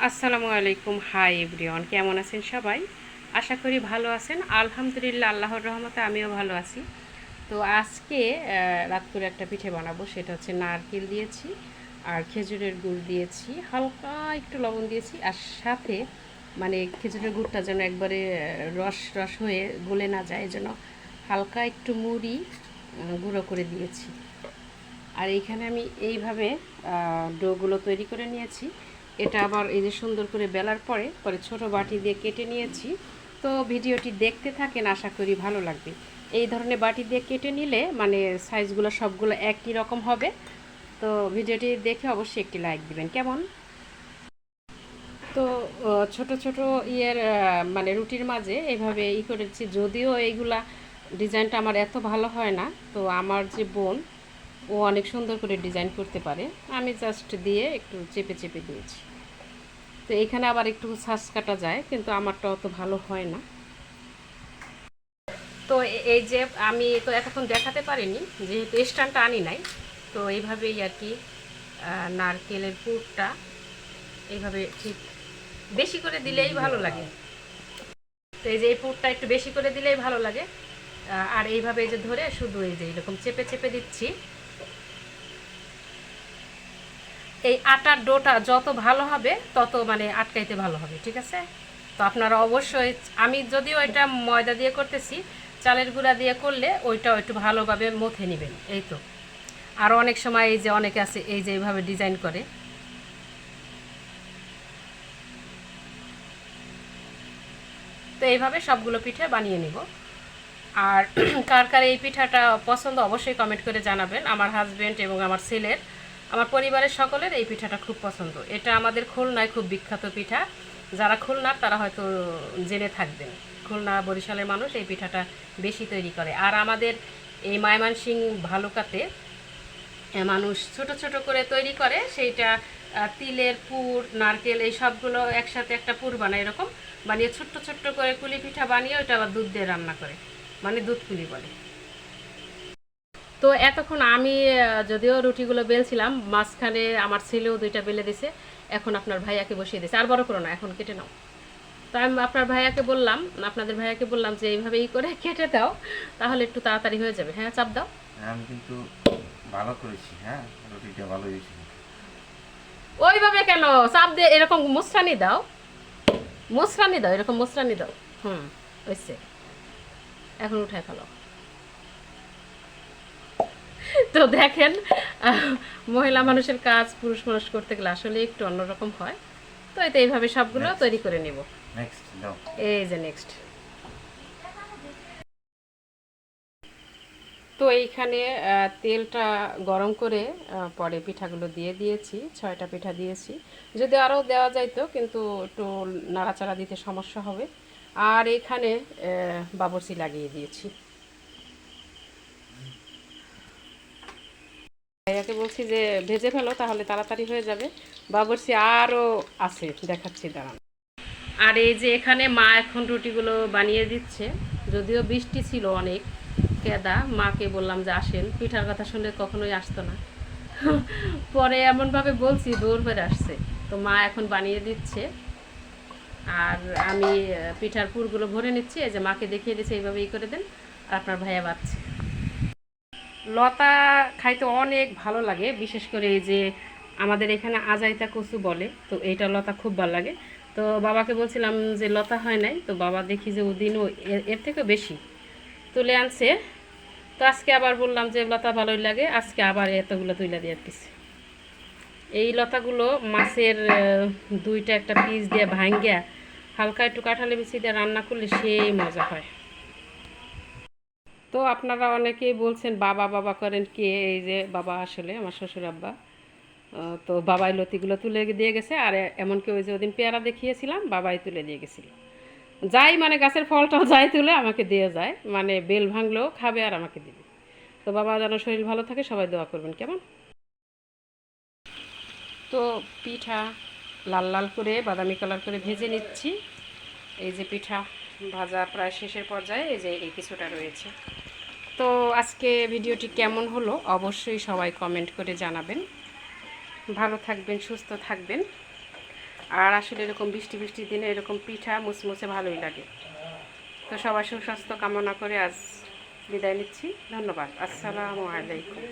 আসসালামু আলাইকুম। Hi everyone, কেমন আছেন সবাই? আশা করি ভালো আছেন। আলহামদুলিল্লাহ, আল্লাহর রহমতে আমিও ভালো আছি। তো আজকে রাত করে একটা পিঠে বানাবো, সেটা হচ্ছে নারকেল দিয়েছি আর খেজুরের গুড় দিয়েছি, হালকা একটু লবণ দিয়েছি, আর সাথে মানে খেজুরের গুড়টা যেন একবারে রস রস হয়ে গলে না যায়, যেন হালকা একটু মুড়ি গুঁড়ো করে দিয়েছি। আর এইখানে আমি এইভাবে ডোগুলো তৈরি করে নিয়েছি। এটা আবার এই যে সুন্দর করে বেলার পরে পরে ছোট বাটি দিয়ে কেটে নিয়েছি। তো ভিডিওটি দেখতে থাকেন, আশা করি ভালো লাগবে। এই ধরনের বাটি দিয়ে কেটে নিলে মানে সাইজগুলো সবগুলো একই রকম হবে। তো ভিডিওটি দেখে অবশ্যই একটি লাইক দিবেন, কেমন? তো ছোট ছোট ইয়ের মানে রুটির মাঝে এইভাবে করেছি, যদিও এইগুলা ডিজাইনটা আমার এত ভালো হয় না। তো আমার যে বোন, ও অনেক সুন্দর করে ডিজাইন করতে পারে, আমি জাস্ট দিয়ে একটু চেপে চেপে দিয়েছি। তো এইখানে আবার একটু ছাঁচ কাটা যায়, কিন্তু আমারটা অত ভালো হয় না। তো এই যে আমি তো এতক্ষণ দেখাতে পারিনি, যেহেতু স্ট্যান্ডটা আনি নাই। তো এইভাবেই আর কি নারকেলের পুরটা এইভাবে ঠিক বেশি করে দিলেই ভালো লাগে। তো এই যে এই পুরটা একটু বেশি করে দিলেই ভালো লাগে। আর এইভাবে এই যে ধরে শুধু এই যে এরকম চেপে চেপে দিচ্ছি। এই আটার ডোটা যত ভালো হবে তত মানে আটকাইতে ভালো হবে, ঠিক আছে? তো আপনারা অবশ্যই, আমি যদিও এটা ময়দা দিয়ে করতেছি, চালের গুঁড়া দিয়ে করলে ওইটাও একটু ভালোভাবে মথে নেবেন, এই তো। আর অনেক সময় এই যে অনেকে আছে এই যে এইভাবে ডিজাইন করে। তো এইভাবে সবগুলো পিঠে বানিয়ে নিব। আর কার কার এই পিঠাটা পছন্দ অবশ্যই কমেন্ট করে জানাবেন। আমার হাজব্যান্ড এবং আমার ছেলের, আমার পরিবারের সকলের এই পিঠাটা খুব পছন্দ। এটা আমাদের খুলনায় খুব বিখ্যাত পিঠা। যারা খুলনার তারা হয়তো জেনে থাকবেন, খুলনা বরিশালের মানুষ এই পিঠাটা বেশি তৈরি করে। আর আমাদের এই ময়মনসিংহ ভালুকাতে মানুষ ছোট ছোট করে তৈরি করে সেইটা। তিলের পুর, নারকেল এই সবগুলো একসাথে একটা পুর বানায়, এরকম বানিয়ে ছোট্ট ছোট্ট করে কুলি পিঠা বানিয়ে ওইটা আবার দুধ দিয়ে রান্না করে, মানে দুধ পুলি বলে। তো এতক্ষণ আমি যদিও রুটিগুলো বেলছিলাম, মাঝখানে আমার ছেলেও দুইটা বেলে দিছে। এখন আপনার ভাইয়াকে বসিয়ে দিয়েছে, আর বড় করো না, এখন কেটে নাও। তো আমি আপনার ভাইয়াকে বললাম, আপনাদের ভাইয়াকে বললাম যে এইভাবেই করে কেটে দাও, তাহলে একটু তাড়াতাড়ি হয়ে যাবে। হ্যাঁ, চাপ দাও। হ্যাঁ, আমি কিন্তু ভালো করেছি। হ্যাঁ, রুটিটা ভালো হয়েছিল। ওইভাবে কেন চাপ দিয়ে এরকম মুসরানি দাও, মুসরানি দাও, এরকম মুসরানি দাও। হুম, হয়েছে। এখন উঠায় ফেলো। তো দেখেন, মহিলা মানুষের কাজ পুরুষ মানুষ করতে গেলে আসলে একটু অন্যরকম হয়। তো এতে এইভাবে সবগুলো নেক্সট তৈরি করে নিব। নেক্সট দাও। এই যে নেক্সট। তো এইখানে তেলটা গরম করে পরে পিঠাগুলো দিয়ে দিয়েছি, 6টা পিঠা দিয়েছি। যদি আরও দেওয়া যাইতো, কিন্তু একটু নাড়াচাড়া দিতে সমস্যা হবে। আর এখানে বাবরচি লাগিয়ে দিয়েছি। ভাইয়াকে বলছি যে ভেজে ফেলো, তাহলে তাড়াতাড়ি হয়ে যাবে। বাবরচি আরও আছে, দেখাচ্ছি, দাঁড়ান। আর এই যে এখানে মা এখন রুটিগুলো বানিয়ে দিচ্ছে। যদিও বৃষ্টি ছিল অনেক কেদা, মাকে বললাম যে আসেন, পিঠার কথা শুনলে কখনোই আসতো না। পরে এমনভাবে বলছি দৌড় করে আসছে। তো মা এখন বানিয়ে দিচ্ছে, আর আমি পিঠার পুরগুলো ভরে নিচ্ছি। এই যে মাকে দেখিয়ে দিচ্ছে এইভাবেই করে দেন, আর আপনার ভাইয়া বাচ্ছে। লতা খাইতে অনেক ভালো লাগে, বিশেষ করে এই যে আমাদের এখানে আজাইতা কচু বলে, তো এইটা লতা খুব ভালো লাগে। তো বাবাকে বলছিলাম যে লতা হয় নাই, তো বাবা দেখি যে ওদিনও এর থেকে বেশি তুলে আনছে। তো আজকে আবার বললাম যে লতা ভালোই লাগে, আজকে আবার এতগুলো তুলে দিয়ে দিচ্ছে। এই লতাগুলো মাছের দুইটা একটা পিস দিয়ে ভাঙ্গিয়া হালকা একটু কাঁঠালি বিচি দিয়ে রান্না করলে সেই মজা হয়। তো আপনারা অনেকেই বলছেন বাবা বাবা করেন কে? এই যে বাবা আসলে আমার শ্বশুর আব্বা। তো বাবাই লতিগুলো তুলে দিয়ে গেছে, আর এমনকি ওই যে ওদিন পেয়ারা দেখিয়েছিলাম, বাবাই তুলে দিয়ে গেছিল। যাই মানে গাছের ফলটাও যাই তুলে আমাকে দিয়ে যায়, মানে বেল ভাঙলেও খাবে আর আমাকে দিবে। তো বাবা যেন শরীর ভালো থাকে, সবাই দোয়া করবেন, কেমন? তো পিঠা লাল লাল করে বাদামি কালার করে ভেজে নিচ্ছি। এই যে পিঠা ভাজা প্রায় শেষের পর্যায়ে, এই যে এই কিছুটা রয়েছে। তো আজকে ভিডিওটি কেমন হলো অবশ্যই সবাই কমেন্ট করে জানাবেন। ভালো থাকবেন, সুস্থ থাকবেন। আর আসলে এরকম বৃষ্টি বৃষ্টির দিনে এরকম পিঠা মুচমুচে ভালোই লাগে। তো সবার সুস্বাস্থ্য কামনা করে আজ বিদায় নিচ্ছি। ধন্যবাদ। আসসালামু আলাইকুম।